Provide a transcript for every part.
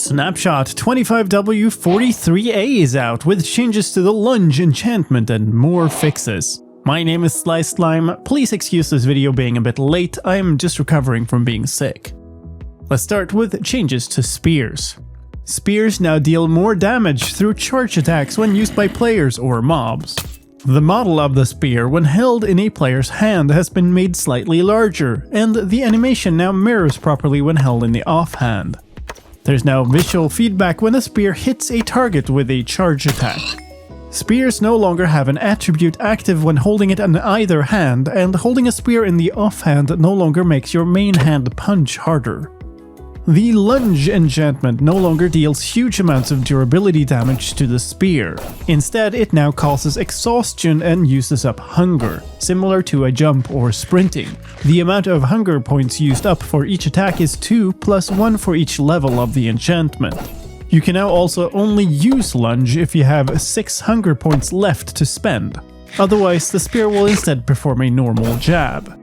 Snapshot 25w43a is out with changes to the Lunge enchantment and more fixes. My name is Slime. Please excuse this video being a bit late, I am just recovering from being sick. Let's start with changes to spears. Spears now deal more damage through charge attacks when used by players or mobs. The model of the spear when held in a player's hand has been made slightly larger, and the animation now mirrors properly when held in the offhand. There's now visual feedback when a spear hits a target with a charge attack. Spears no longer have an attribute active when holding it in either hand, and holding a spear in the offhand no longer makes your main hand punch harder. The Lunge enchantment no longer deals huge amounts of durability damage to the spear. Instead, it now causes exhaustion and uses up hunger, similar to a jump or sprinting. The amount of hunger points used up for each attack is 2 plus 1 for each level of the enchantment. You can now also only use Lunge if you have 6 hunger points left to spend. Otherwise, the spear will instead perform a normal jab.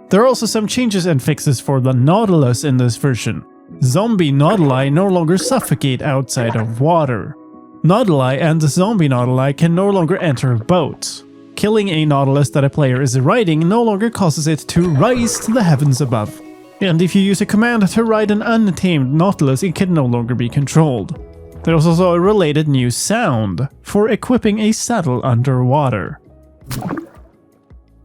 There are also some changes and fixes for the Nautilus in this version. Zombie Nautili no longer suffocate outside of water. Nautili and zombie Nautili can no longer enter boats. Killing a Nautilus that a player is riding no longer causes it to rise to the heavens above. And if you use a command to ride an untamed Nautilus, it can no longer be controlled. There's also a related new sound for equipping a saddle underwater.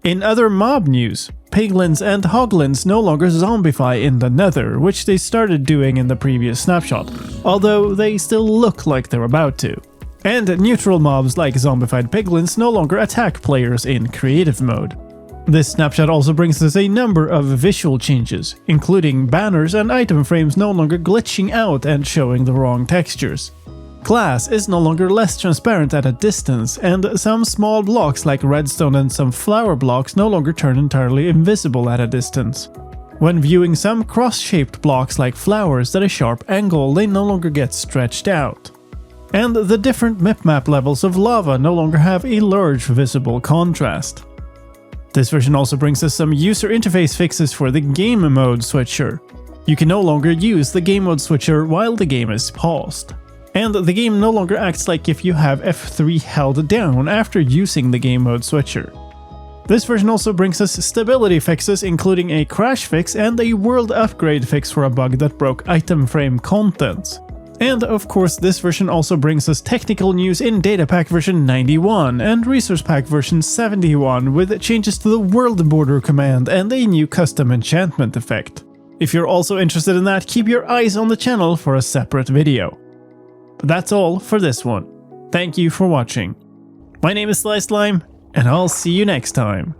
In other mob news, piglins and hoglins no longer zombify in the nether, which they started doing in the previous snapshot, although they still look like they're about to. And neutral mobs like zombified piglins no longer attack players in creative mode. This snapshot also brings us a number of visual changes, including banners and item frames no longer glitching out and showing the wrong textures. Glass is no longer less transparent at a distance, and some small blocks like redstone and some flower blocks no longer turn entirely invisible at a distance. When viewing some cross-shaped blocks like flowers at a sharp angle, they no longer get stretched out. And the different map levels of lava no longer have a large visible contrast. This version also brings us some user interface fixes for the game mode switcher. You can no longer use the game mode switcher while the game is paused. And the game no longer acts like if you have F3 held down after using the game mode switcher. This version also brings us stability fixes, including a crash fix and a world upgrade fix for a bug that broke item frame contents. And of course, this version also brings us technical news in data pack version 91 and resource pack version 71 with changes to the world border command and a new custom enchantment effect. If you're also interested in that, keep your eyes on the channel for a separate video. But that's all for this one. Thank you for watching. My name is Slime, and I'll see you next time.